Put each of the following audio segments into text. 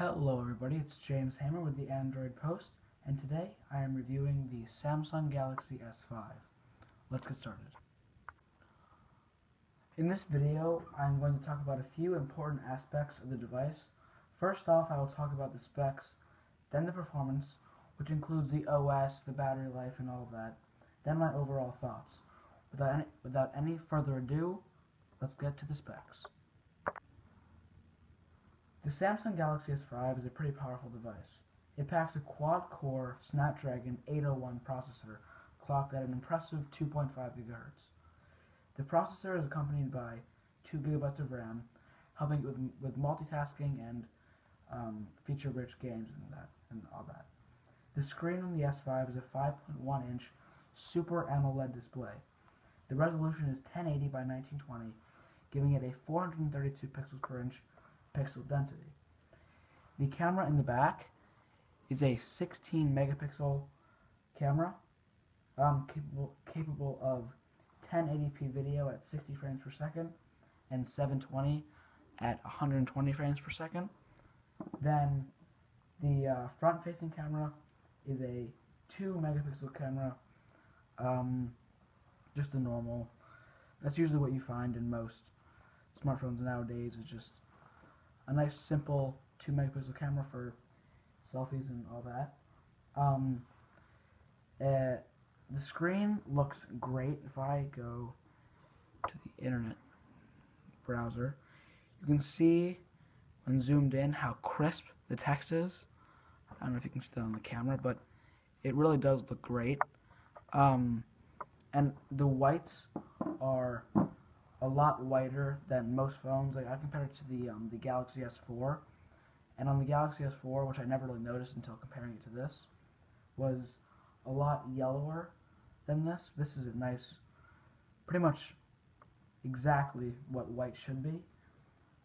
Hello everybody, it's James Hammer with the Android Post, and today I am reviewing the Samsung Galaxy S5. Let's get started. In this video, I'm going to talk about a few important aspects of the device. First off, I will talk about the specs, then the performance, which includes the OS, the battery life, and all of that, then my overall thoughts. Without any further ado, let's get to the specs. The Samsung Galaxy S5 is a pretty powerful device. It packs a quad-core Snapdragon 801 processor clocked at an impressive 2.5 GHz. The processor is accompanied by 2 GB of RAM, helping with multitasking and feature-rich games and all that. The screen on the S5 is a 5.1-inch Super AMOLED display. The resolution is 1080 by 1920, giving it a 432 pixels per inch pixel density. The camera in the back is a 16 megapixel camera capable of 1080p video at 60 frames per second and 720 at 120 frames per second. Then the front-facing camera is a 2 megapixel camera, just a normal. That's usually what you find in most smartphones nowadays, is just a nice simple 2 megapixel camera for selfies and all that. The screen looks great. If I go to the internet browser, you can see when zoomed in how crisp the text is. I don't know if you can see that on the camera, but it really does look great. And the whites are a lot whiter than most phones. Like, I compared it to the Galaxy S4, and on the Galaxy S4, which I never really noticed until comparing it to this, was a lot yellower than this. This is a nice, pretty much exactly what white should be.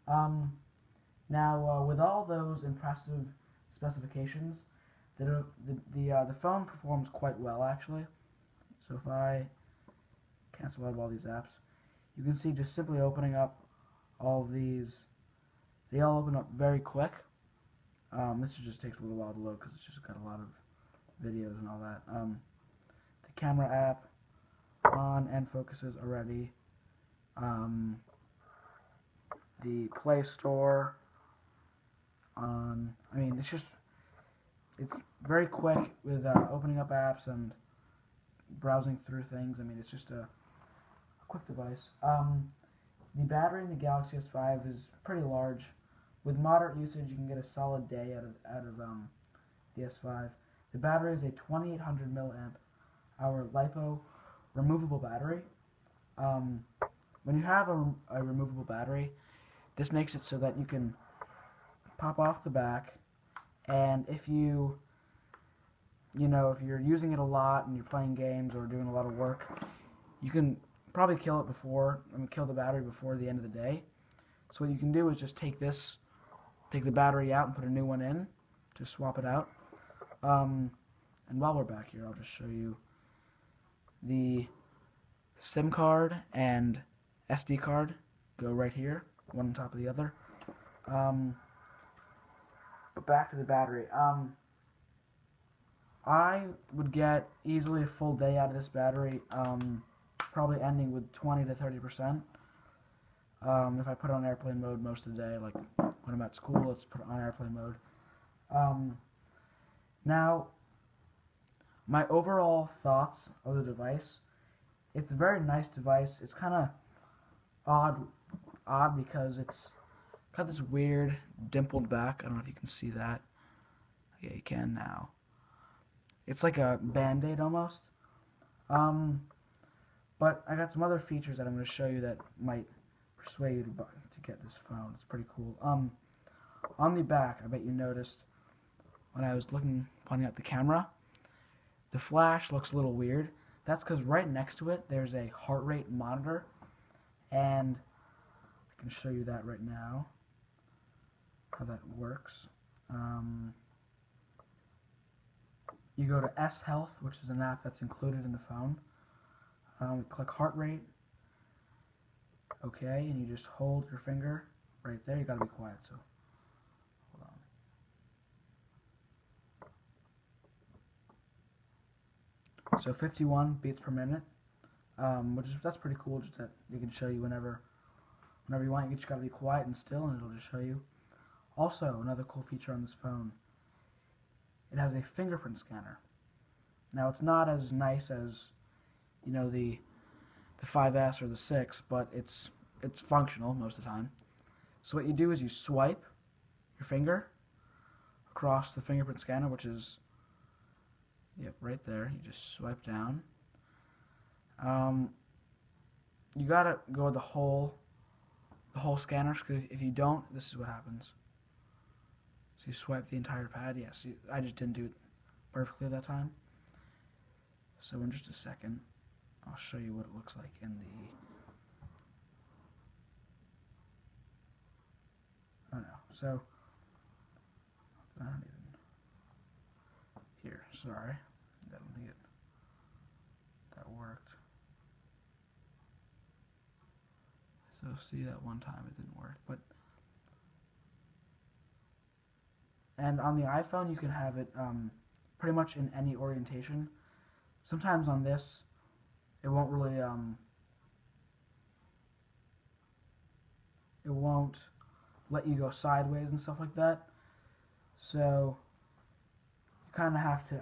Now, with all those impressive specifications, the phone performs quite well, actually. So if I cancel out all these apps, you can see just simply opening up all of these, they all open up very quick. This just takes a little while to load because it's just got a lot of videos and all that. The camera app on and focuses already. The Play Store on. I mean, it's very quick with opening up apps and browsing through things. I mean, it's just a quick device. The battery in the Galaxy S5 is pretty large. With moderate usage, you can get a solid day out of the S5. The battery is a 2800 milliamp hour LiPo removable battery. When you have a removable battery, this makes it so that you can pop off the back, and if you're using it a lot and you're playing games or doing a lot of work, you can probably kill the battery before the end of the day. So what you can do is just take the battery out and put a new one in, just swap it out. And while we're back here, I'll just show you the SIM card and SD card go right here, one on top of the other. But back to the battery. I would get easily a full day out of this battery, probably ending with 20 to 30%. If I put it on airplane mode most of the day, like when I'm at school, let's put it on airplane mode. Now, my overall thoughts of the device: it's a very nice device. It's kind of odd because it's got this weird dimpled back. I don't know if you can see that. Yeah, you can now. It's like a Band-Aid almost. But I got some other features that I'm going to show you that might persuade you to get this phone. It's pretty cool. On the back, I bet you noticed when I was pointing at the camera, the flash looks a little weird. That's because right next to it, there's a heart rate monitor, and I can show you that right now, how that works. You go to S Health, which is an app that's included in the phone. Click heart rate. Okay, and you just hold your finger right there. You gotta be quiet, so hold on. So 51 beats per minute, that's pretty cool. Just that it can show you whenever you want. You just gotta be quiet and still, and it'll just show you. Also, another cool feature on this phone, it has a fingerprint scanner. Now, it's not as nice as, you know, the 5S or the 6, but it's functional most of the time. So what you do is you swipe your finger across the fingerprint scanner, which is, yep, right there. You just swipe down. You gotta go the whole scanner, because if you don't, this is what happens. So you swipe the entire pad. Yes, I just didn't do it perfectly that time. So in just a second, I'll show you what it looks like in the... Oh no, so... I don't even... Here, sorry. I don't think that worked. So see, that one time it didn't work, but... And on the iPhone, you can have it pretty much in any orientation. Sometimes on this, it won't really, it won't let you go sideways and stuff like that. So, you kind of have to,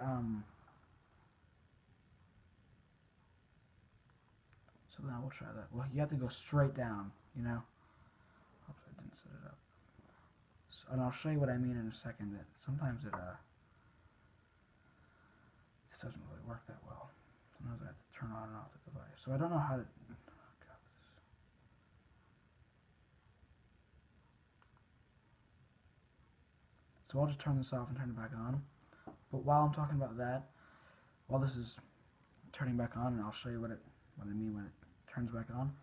so now we'll try that. Well, you have to go straight down, you know. Oops, I didn't set it up. So, and I'll show you what I mean in a second. That sometimes it doesn't really work that well. Sometimes I have to turn on and off the device. So I don't know how to... So I'll just turn this off and turn it back on. But while I'm talking about that, while this is turning back on, and I'll show you what I mean when it turns back on.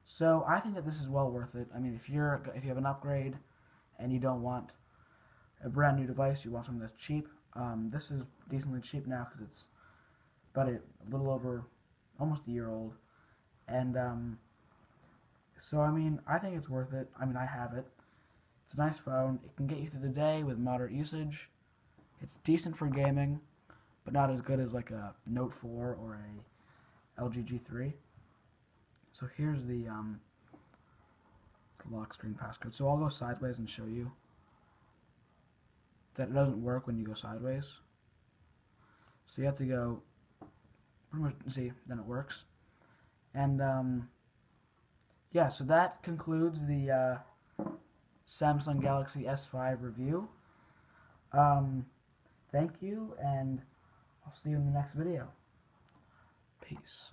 So I think that this is well worth it. I mean, if you have an upgrade and you don't want a brand new device, you want something that's cheap. This is decently cheap now because it's about a little over, almost a year old. And so I mean, I think it's worth it. I mean, I have it. It's a nice phone. It can get you through the day with moderate usage. It's decent for gaming, but not as good as like a Note 4 or a LG G3. So here's the lock screen passcode. So I'll go sideways and show you that it doesn't work when you go sideways. So you have to go, pretty much, see, then it works. And yeah, so that concludes the Samsung Galaxy S5 review. Thank you, and I'll see you in the next video. Peace.